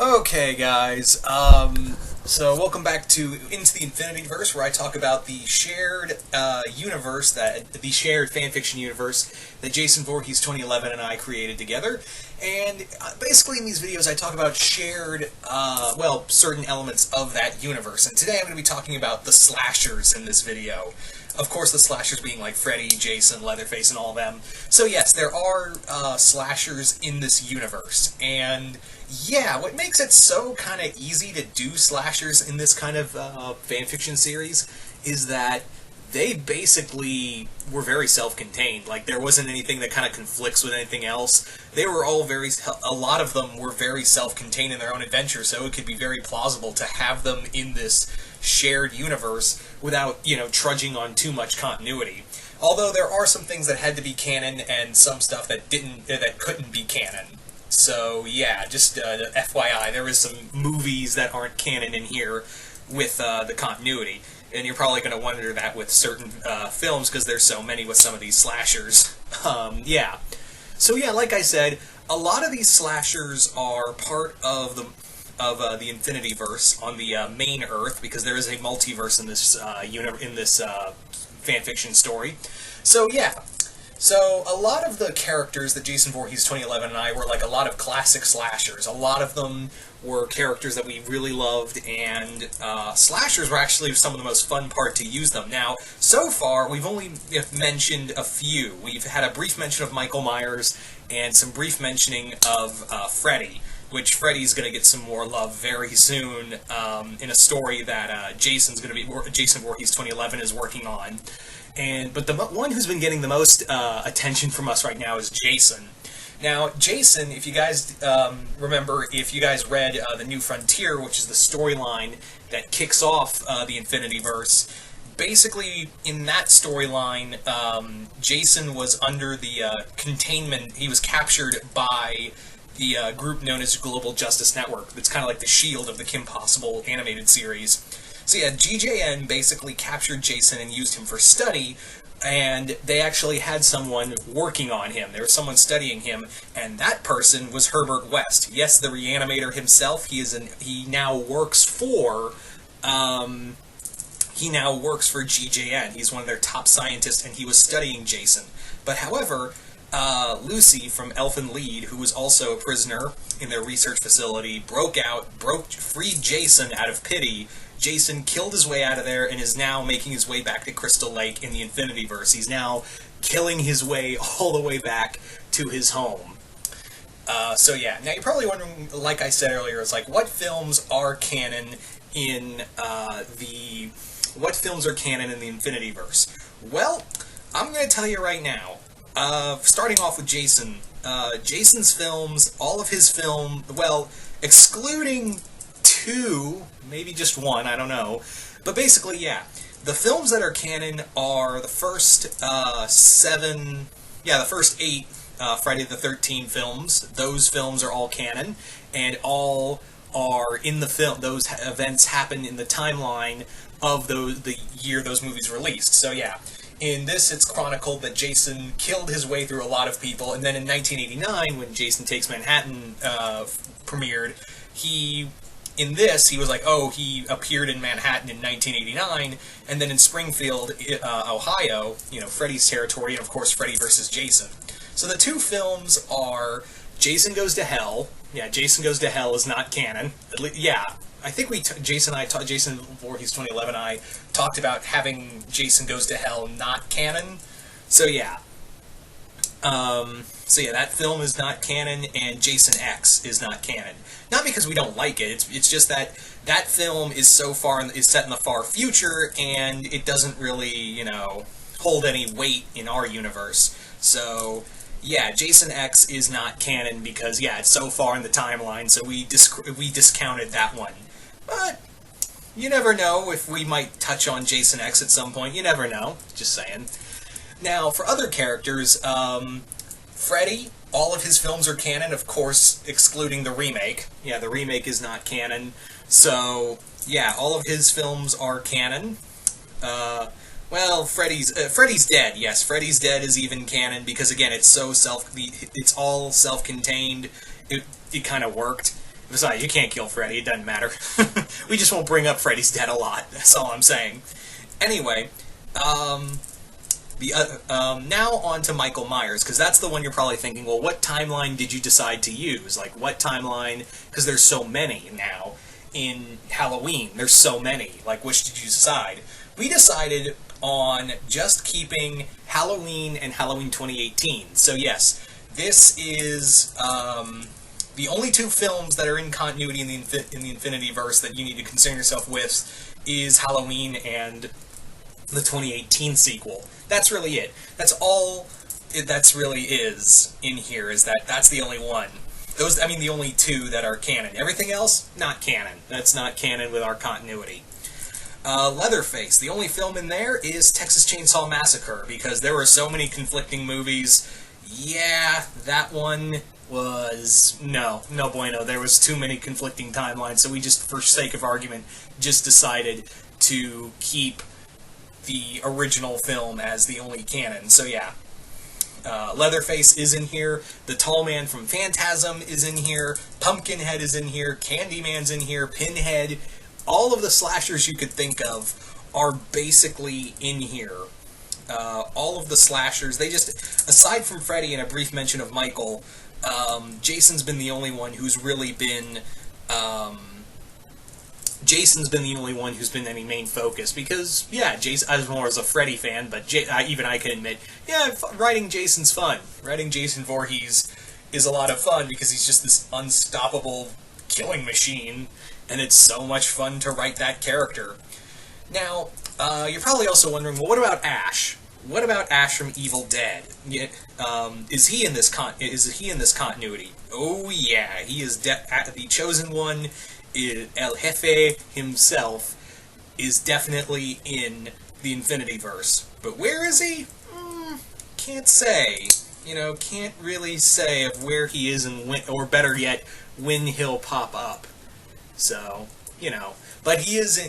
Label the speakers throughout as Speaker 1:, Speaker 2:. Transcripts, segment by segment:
Speaker 1: Okay, guys. So welcome back to Into the Infinityverse, where I talk about the shared universe the shared fanfiction universe that Jason Voorhees 2011 and I created together. And basically, in these videos, I talk about shared, certain elements of that universe. And today, I'm going to be talking about the slashers in this video. Of course, the slashers being like Freddy, Jason, Leatherface, and all of them. So yes, there are slashers in this universe, and yeah, what makes it so kind of easy to do slashers in this kind of fanfiction series is that they basically were very self-contained. Like, there wasn't anything that kind of conflicts with anything else. They were all a lot of them were very self-contained in their own adventure, so it could be very plausible to have them in this shared universe without, trudging on too much continuity. Although there are some things that had to be canon and some stuff that couldn't be canon. So yeah, just FYI, there is some movies that aren't canon in here with the continuity. And you're probably going to wonder that with certain films, because there's so many with some of these slashers. Yeah. So yeah, like I said, a lot of these slashers are part of the Infinityverse on the main Earth, because there is a multiverse in this fanfiction story. So yeah. So, a lot of the characters that Jason Voorhees 2011 and I were like a lot of classic slashers. A lot of them were characters that we really loved, and slashers were actually some of the most fun part to use them. Now, so far, we've only mentioned a few. We've had a brief mention of Michael Myers, and some brief mentioning of Freddy, which Freddy's going to get some more love very soon in a story that Jason Voorhees 2011 is working on. But the one who's been getting the most attention from us right now is Jason. Now, Jason, if you guys remember, if you guys read The New Frontier, which is the storyline that kicks off the Infinityverse, basically, in that storyline, Jason was under the containment. He was captured by the group known as Global Justice Network. That's kind of like the SHIELD of the Kim Possible animated series. So yeah, GJN basically captured Jason and used him for study, and they actually had someone working on him. There was someone studying him, and that person was Herbert West. Yes, the Reanimator himself. He now works for GJN. He's one of their top scientists, and he was studying Jason. But however, Lucy from Elfin Lied, who was also a prisoner in their research facility, freed Jason out of pity. Jason killed his way out of there and is now making his way back to Crystal Lake in the Infinityverse. He's now killing his way all the way back to his home. So yeah, now you're probably wondering, like I said earlier, it's like, what films are canon in the Infinityverse? Well, I'm going to tell you right now. Starting off with Jason. Jason's films, all of his film, excluding two, maybe just one, I don't know. But basically, yeah. The films that are canon are the first the first 8 Friday the 13th films. Those films are all canon, and all are in the film. Those events happen in the timeline of the year those movies released. So yeah. In this, it's chronicled that Jason killed his way through a lot of people, and then in 1989, when Jason Takes Manhattan premiered, he was like, he appeared in Manhattan in 1989, and then in Springfield, Ohio, Freddy's territory, and of course, Freddy vs. Jason. So the two films are Jason Goes to Hell. Yeah, Jason Goes to Hell is not canon. I think Jason Voorhees 2011 and I talked about having Jason Goes to Hell not canon. So yeah. That film is not canon, and Jason X is not canon. Not because we don't like it, it's just that film is set in the far future, and it doesn't really, hold any weight in our universe. So, yeah, Jason X is not canon because, yeah, it's so far in the timeline, so we discounted that one. But you never know if we might touch on Jason X at some point. You never know. Just saying. Now, for other characters, Freddy, all of his films are canon, of course, excluding the remake. Yeah, the remake is not canon. So, yeah, all of his films are canon. Freddy's Dead. Yes, Freddy's Dead is even canon because, again, it's all self-contained. It kind of worked. Besides, you can't kill Freddy, it doesn't matter. We just won't bring up Freddy's dead a lot, that's all I'm saying. Anyway, now on to Michael Myers, because that's the one you're probably thinking, well, what timeline did you decide to use? Like, what timeline, because there's so many now in Halloween, there's so many, like, which did you decide? We decided on just keeping Halloween and Halloween 2018, so yes, this is, the only two films that are in continuity in the Infinityverse that you need to concern yourself with is Halloween and the 2018 sequel. That's really it. That's all that's really is in here, is that's the only one. The only two that are canon. Everything else, not canon. That's not canon with our continuity. Leatherface, the only film in there is Texas Chainsaw Massacre, because there were so many conflicting movies. Yeah, that one was no bueno. There was too many conflicting timelines, so we just, for sake of argument, just decided to keep the original film as the only canon. So yeah, Leatherface is in here, the Tall Man from Phantasm is in here, Pumpkinhead is in here, Candyman's in here, Pinhead, all of the slashers you could think of are basically in here. All of the slashers, they just, aside from Freddy and a brief mention of Michael, Jason's been the only one who's really been, any main focus, because, yeah, I was more as a Freddy fan, but even I can admit, yeah, writing Jason's fun. Writing Jason Voorhees is a lot of fun, because he's just this unstoppable killing machine, and it's so much fun to write that character. Now, you're probably also wondering, well, what about Ash? What about Ash from Evil Dead? Is he in this continuity? Oh yeah, he is the chosen one. El Jefe himself is definitely in the Infinityverse. But where is he? Can't say. Can't really say of where he is and when, or better yet, when he'll pop up. So, but he is,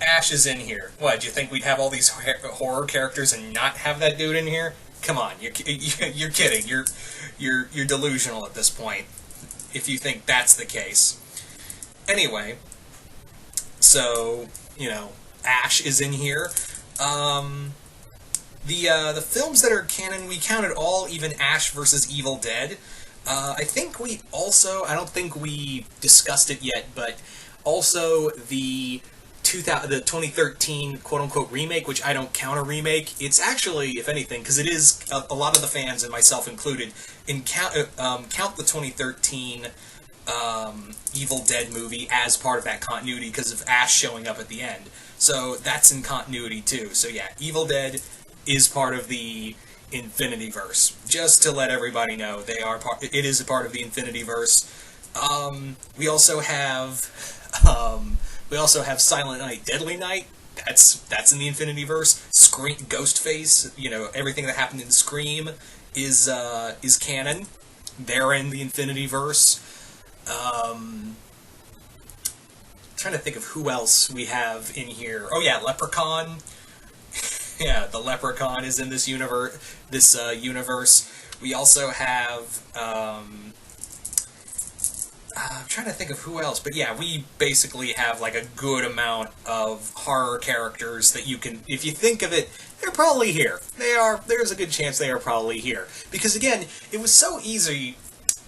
Speaker 1: Ash is in here. What, do you think we'd have all these horror characters and not have that dude in here? Come on, you're kidding. You're delusional at this point, if you think that's the case. Anyway, so, Ash is in here. The films that are canon, we counted all, even Ash versus Evil Dead. I don't think we discussed it yet, but also the 2013 quote-unquote remake, which I don't count a remake. It's actually, if anything, because it is, a lot of the fans, and myself included, count the 2013 Evil Dead movie as part of that continuity because of Ash showing up at the end. So that's in continuity too. So yeah, Evil Dead is part of the Infinityverse. Just to let everybody know, it is a part of the Infinityverse. We also have Silent Night, Deadly Night. That's in the Infinityverse. Scream, Ghostface, everything that happened in Scream is canon. They're in the Infinityverse. Trying to think of who else we have in here. Oh yeah, Leprechaun. Yeah, the Leprechaun is in this universe. We also have. I'm trying to think of who else, but yeah, we basically have like a good amount of horror characters that you can, if you think of it, they're probably here. There's a good chance they are probably here. Because again, it was so easy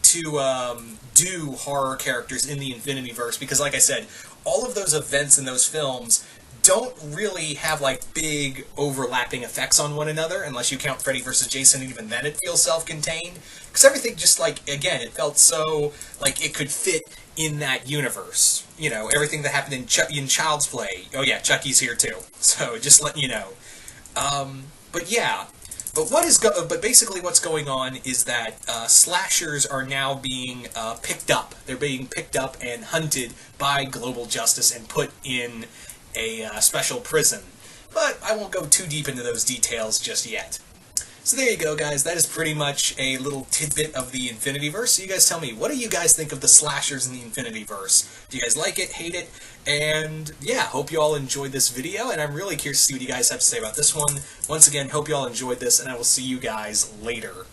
Speaker 1: to do horror characters in the Infinityverse, because like I said, all of those events in those films don't really have like big overlapping effects on one another, unless you count Freddy vs. Jason, and even then it feels self-contained. Because everything just like, again, it felt so like it could fit in that universe. Everything that happened in Child's Play. Oh yeah, Chucky's here too. So just letting you know. But yeah. But basically what's going on is that slashers are now being picked up. They're being picked up and hunted by Global Justice and put in a special prison. But I won't go too deep into those details just yet. So there you go, guys. That is pretty much a little tidbit of the Infinityverse. So you guys tell me, what do you guys think of the slashers in the Infinityverse? Do you guys like it, hate it? And yeah, hope you all enjoyed this video, and I'm really curious to see what you guys have to say about this one. Once again, hope you all enjoyed this, and I will see you guys later.